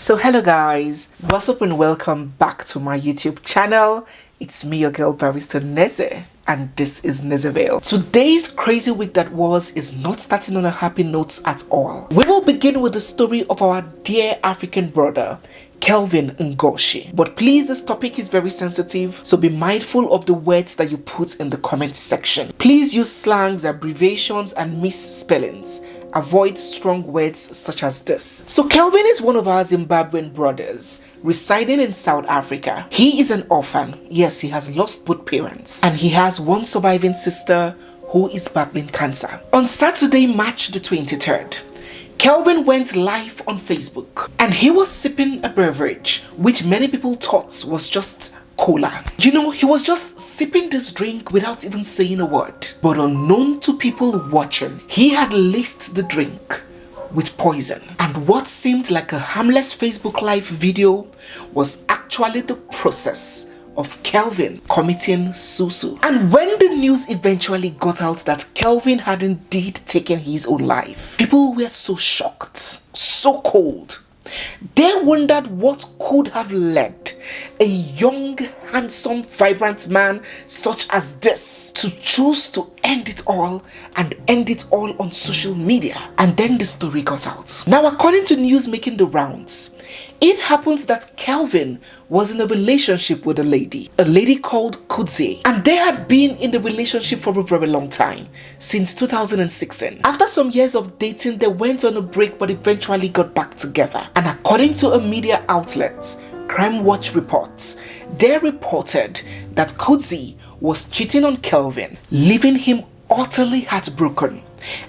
So hello guys, what's up and welcome back to my YouTube channel. It's me, your girl barrister Neze, and this is Nezeville. Today's crazy week that was is not starting on a happy note at all. We will begin with the story of our dear African brother Kelvin Ngoshi. But please, this topic is very sensitive, so be mindful of the words that you put in the comment section. Please use slangs, abbreviations and misspellings. Avoid strong words such as this. So Kelvin is one of our Zimbabwean brothers residing in South Africa. He is an orphan. Yes, he has lost both parents, and he has one surviving sister who is battling cancer. On Saturday, March the 23rd, Kelvin went live on Facebook and he was sipping a beverage which many people thought was just cola. You know, he was just sipping this drink without even saying a word. But unknown to people watching, he had laced the drink with poison. And what seemed like a harmless Facebook live video was actually the process of Kelvin committing suicide. And when the news eventually got out that Kelvin had indeed taken his own life, people were so shocked, so cold. They wondered what could have led a young, handsome, vibrant man such as this to choose to end it all and end it all on social media. And then the story got out. Now, according to news making the rounds, it happens that Kelvin was in a relationship with a lady called Kudze, and they had been in the relationship for a very long time, since 2016. After some years of dating, they went on a break but eventually got back together. And according to a media outlet, Crime Watch reports, they reported that Kudze was cheating on Kelvin, leaving him utterly heartbroken.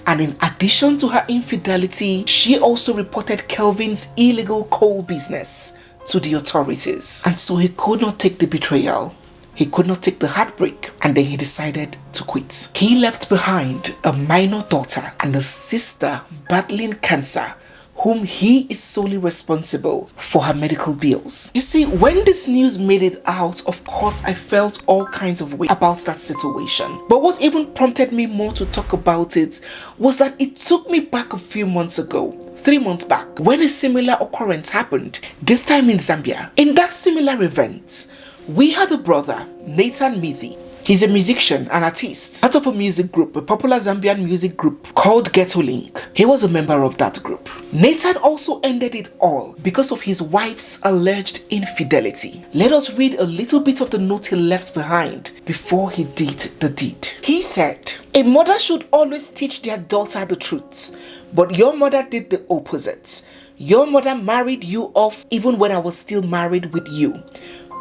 And in addition to her infidelity, she also reported Kelvin's illegal coal business to the authorities. And so he could not take the betrayal, he could not take the heartbreak, and then he decided to quit. He left behind a minor daughter and a sister battling cancer, whom he is solely responsible for her medical bills. You see, when this news made it out, of course, I felt all kinds of way about that situation. But what even prompted me more to talk about it was that it took me back a few months ago, 3 months back, when a similar occurrence happened, this time in Zambia. In that similar event, we had a brother, Nathan Mithi. He's a musician and artist, part of a music group, a popular Zambian music group called Ghetto Link. He was a member of that group. Nathan also ended it all because of his wife's alleged infidelity. Let us read a little bit of the note he left behind before he did the deed. He said, "A mother should always teach their daughter the truth, but your mother did the opposite. Your mother married you off even when I was still married with you.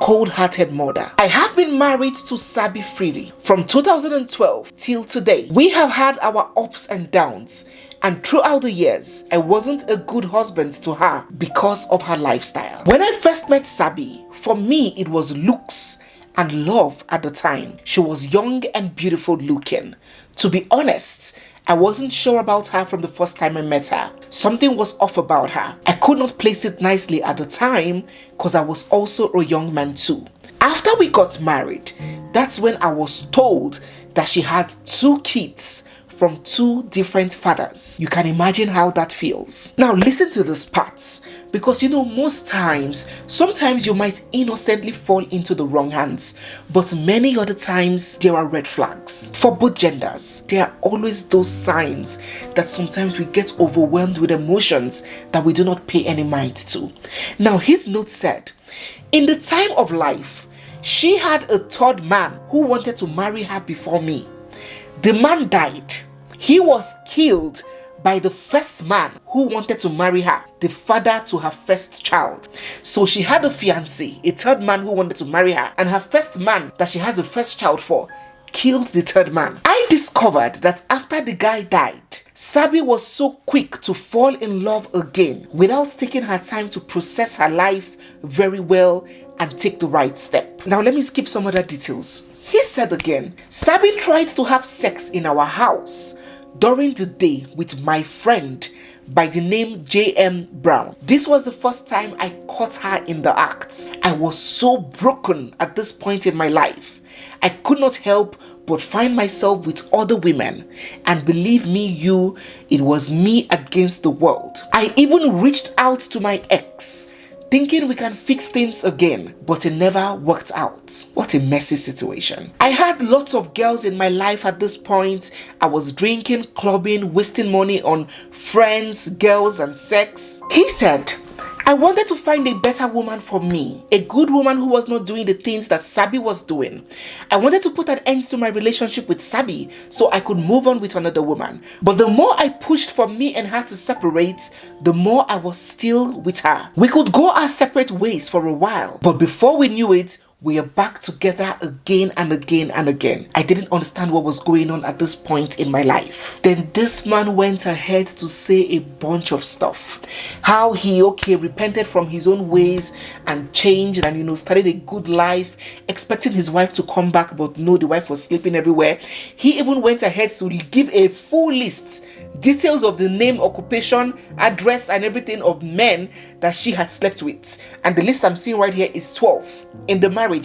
Cold-hearted mother. I have been married to Sabi freely from 2012 till today. We have had our ups and downs, and throughout the years, I wasn't a good husband to her because of her lifestyle. When I first met Sabi, for me it was looks and love at the time. She was young and beautiful looking. To be honest, I wasn't sure about her from the first time I met her. Something was off about her. I could not place it nicely at the time because I was also a young man too. After we got married, that's when I was told that she had 2 kids from 2 different fathers. You can imagine how that feels. Now listen to this part, because you know, most times, sometimes you might innocently fall into the wrong hands, but many other times there are red flags. For both genders, there are always those signs that sometimes we get overwhelmed with emotions that we do not pay any mind to. Now his note said, in the time of life, she had a 3rd man who wanted to marry her before me. The man died. He was killed by the first man who wanted to marry her, the father to her first child. So she had a fiancé, a 3rd man who wanted to marry her, and her first man that she has a first child for killed the 3rd man. I discovered that after the guy died, Sabi was so quick to fall in love again without taking her time to process her life very well and take the right step. Now let me skip some other details. He said again, Sabi tried to have sex in our house during the day with my friend by the name J.M. Brown. This was the first time I caught her in the act. I was so broken at this point in my life. I could not help but find myself with other women, and believe me it was me against the world. I even reached out to my ex thinking we can fix things again, but it never worked out. What a messy situation. I had lots of girls in my life at this point. I was drinking, clubbing, wasting money on friends, girls, and sex. He said, I wanted to find a better woman for me, a good woman who was not doing the things that Sabi was doing. I wanted to put an end to my relationship with Sabi so I could move on with another woman. But the more I pushed for me and her to separate, the more I was still with her. We could go our separate ways for a while, but before we knew it, we are back together again and again and again. I didn't understand what was going on at this point in my life. Then this man went ahead to say a bunch of stuff. How he, repented from his own ways and changed and, started a good life, expecting his wife to come back, but no, the wife was sleeping everywhere. He even went ahead to give a full list, details of the name, occupation, address, and everything of men that she had slept with. And the list I'm seeing right here is 12 in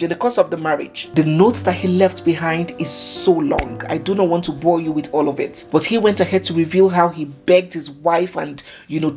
the course of the marriage. The notes that he left behind is so long. I do not want to bore you with all of it. But he went ahead to reveal how he begged his wife and,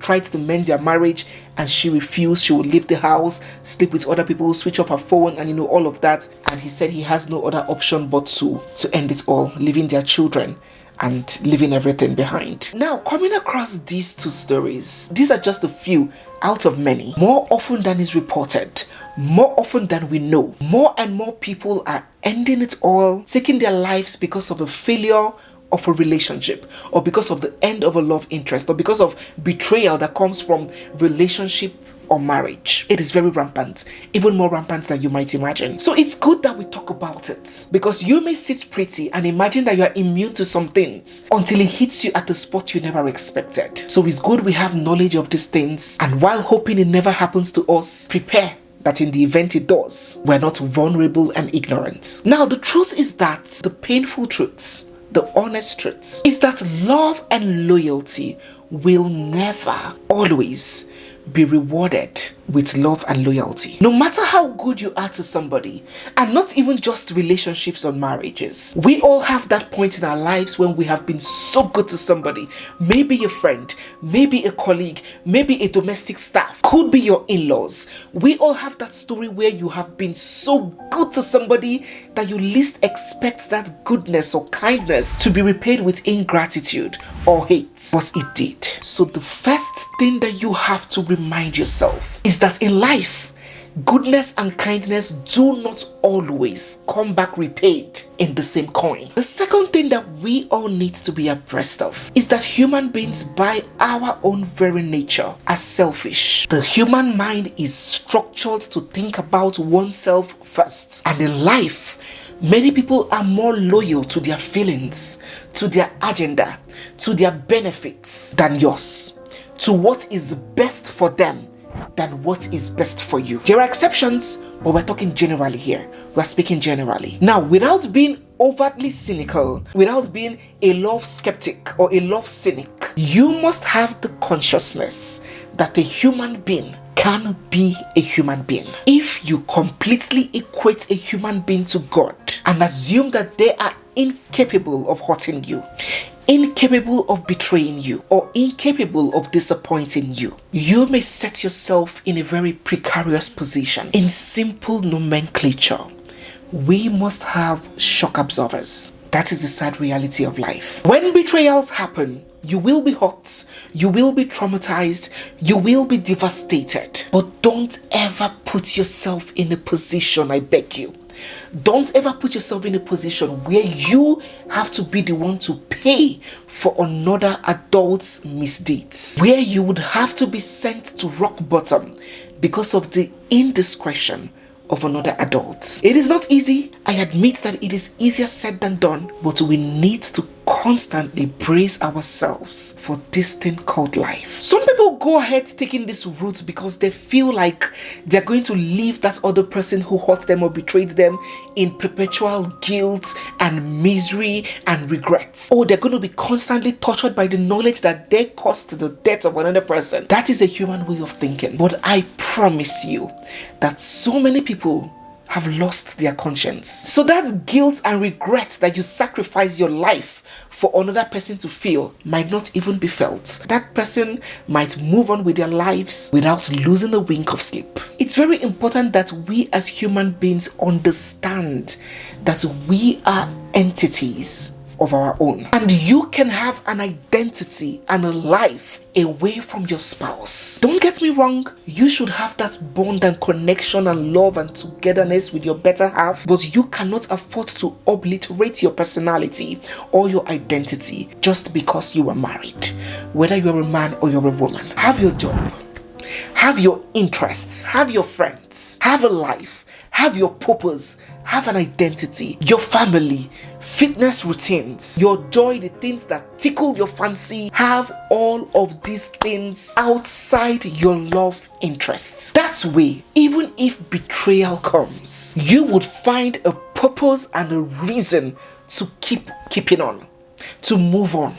tried to mend their marriage, and she refused. She would leave the house, sleep with other people, switch off her phone, and all of that. And he said he has no other option but to end it all, leaving their children and leaving everything behind. Now, coming across these two stories, these are just a few out of many. More often than is reported, more often than we know, more and more people are ending it all, taking their lives because of a failure of a relationship, or because of the end of a love interest, or because of betrayal that comes from relationship or marriage. It is very rampant, even more rampant than you might imagine. So it's good that we talk about it, because you may sit pretty and imagine that you are immune to some things until it hits you at the spot you never expected. So it's good we have knowledge of these things, and while hoping it never happens to us, prepare that in the event it does, we're not vulnerable and ignorant. Now, the truth is that the painful truths, the honest truth, is that love and loyalty will never, always be rewarded with love and loyalty. No matter how good you are to somebody, and not even just relationships or marriages, we all have that point in our lives when we have been so good to somebody. Maybe a friend, maybe a colleague, maybe a domestic staff, could be your in-laws. We all have that story where you have been so good to somebody that you least expect that goodness or kindness to be repaid with ingratitude or hate, but it did. So the first thing that you have to remind yourself is that in life, goodness and kindness do not always come back repaid in the same coin. The second thing that we all need to be abreast of is that human beings, by our own very nature, are selfish. The human mind is structured to think about oneself first. And in life, many people are more loyal to their feelings, to their agenda, to their benefits than yours, to what is best for them than what is best for you. There are exceptions, but we're talking generally here. We're speaking generally. Now, without being overtly cynical, without being a love skeptic or a love cynic, you must have the consciousness that a human being can be a human being. If you completely equate a human being to God and assume that they are incapable of hurting you, incapable of betraying you, or incapable of disappointing you, you may set yourself in a very precarious position. In simple nomenclature, we must have shock absorbers. That is the sad reality of life. When betrayals happen, you will be hurt, you will be traumatized, you will be devastated. But don't ever put yourself in a position, I beg you. Don't ever put yourself in a position where you have to be the one to pay for another adult's misdeeds, where you would have to be sent to rock bottom because of the indiscretion of another adult. It is not easy. I admit that it is easier said than done, but we need to constantly brace ourselves for this thing called life. Some people go ahead taking this route because they feel like they're going to leave that other person who hurt them or betrayed them in perpetual guilt and misery and regrets. Or they're going to be constantly tortured by the knowledge that they caused the death of another person. That is a human way of thinking. But I promise you that so many people have lost their conscience. So that guilt and regret that you sacrifice your life for another person to feel might not even be felt. That person might move on with their lives without losing a wink of sleep. It's very important that we as human beings understand that we are entities of our own, and you can have an identity and a life away from your spouse. Don't get me wrong, you should have that bond and connection and love and togetherness with your better half, but you cannot afford to obliterate your personality or your identity just because you are married. Whether you're a man or you're a woman, have your job, have your interests, have your friends, have a life, have your purpose, have an identity, your family, fitness routines, your joy, the things that tickle your fancy. Have all of these things outside your love interests. That way, even if betrayal comes, you would find a purpose and a reason to keeping on, to move on.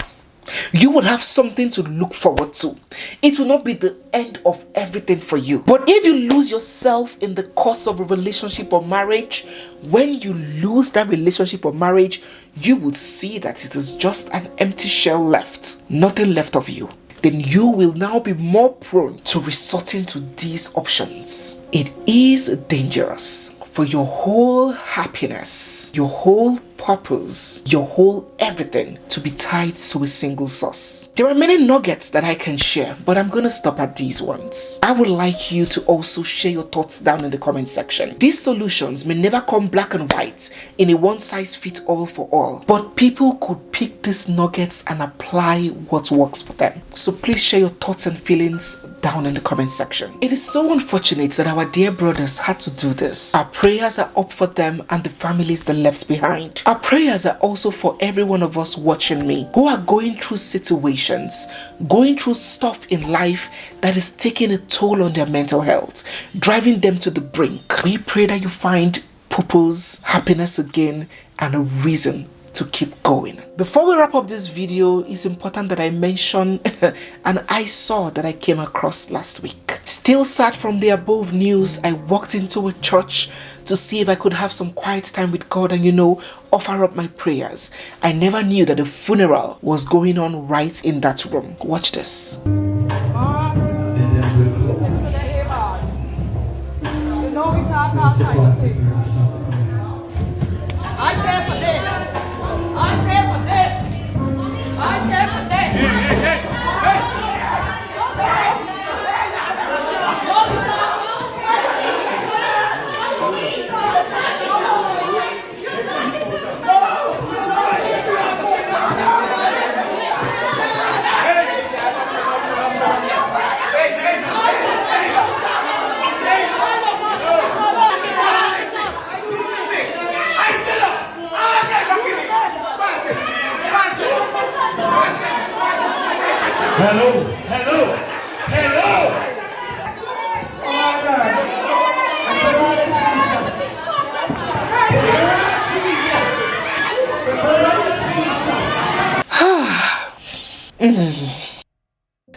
You would have something to look forward to. It will not be the end of everything for you. But if you lose yourself in the course of a relationship or marriage, when you lose that relationship or marriage, you would see that it is just an empty shell left, nothing left of you. Then you will now be more prone to resorting to these options. It is dangerous for your whole happiness, your whole purpose, your whole everything to be tied to a single source. There are many nuggets that I can share, but I'm going to stop at these ones. I would like you to also share your thoughts down in the comment section. These solutions may never come black and white in a one-size-fits-all for all, but people could pick these nuggets and apply what works for them. So please share your thoughts and feelings down in the comment section. It is so unfortunate that our dear brothers had to do this. Our prayers are up for them and the families they left behind. Our prayers are also for every one of us watching me who are going through situations, going through stuff in life that is taking a toll on their mental health, driving them to the brink. We pray that you find purpose, happiness again, and a reason to keep going. Before we wrap up this video, it's important that I mention an eyesore that I came across last week. Still sad from the above news, I walked into a church to see if I could have some quiet time with God and, offer up my prayers. I never knew that a funeral was going on right in that room. Watch this. I pay for this. I pay for this. I pay for this. Hello, hello, hello.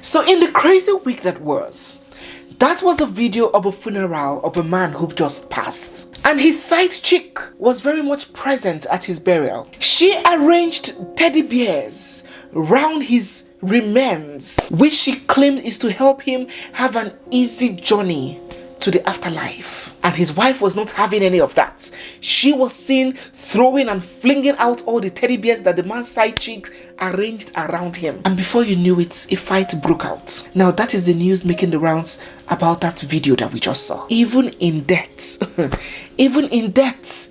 So in the crazy week that was a video of a funeral of a man who just passed, and his side chick was very much present at his burial. She arranged teddy bears round his remains, which she claimed is to help him have an easy journey to the afterlife. And his wife was not having any of that. She was seen throwing and flinging out all the teddy bears that the man's side chicks arranged around him. And before you knew it, a fight broke out. Now that is the news making the rounds about that video that we just saw. Even in death,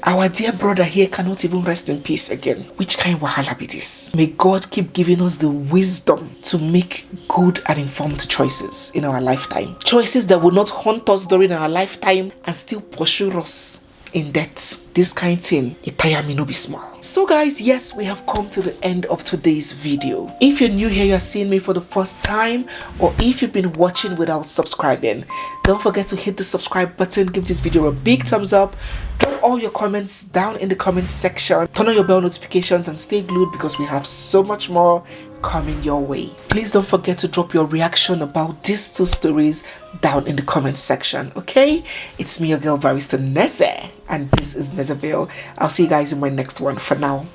our dear brother here cannot even rest in peace again. Which kind of wahala be this? May God keep giving us the wisdom to make good and informed choices in our lifetime. Choices that will not haunt us during our lifetime and still pursue us in debt. This kind of thing, it tire me no be small. So guys, yes, we have come to the end of today's video. If you're new here, you're seeing me for the first time, or if you've been watching without subscribing, don't forget to hit the subscribe button, give this video a big thumbs up, drop all your comments down in the comments section, turn on your bell notifications and stay glued because we have so much more coming your way. Please don't forget to drop your reaction about these two stories down in the comment section, okay? It's me, your girl barrister Neze, and this is Nezeville. I'll see you guys in my next one. For now,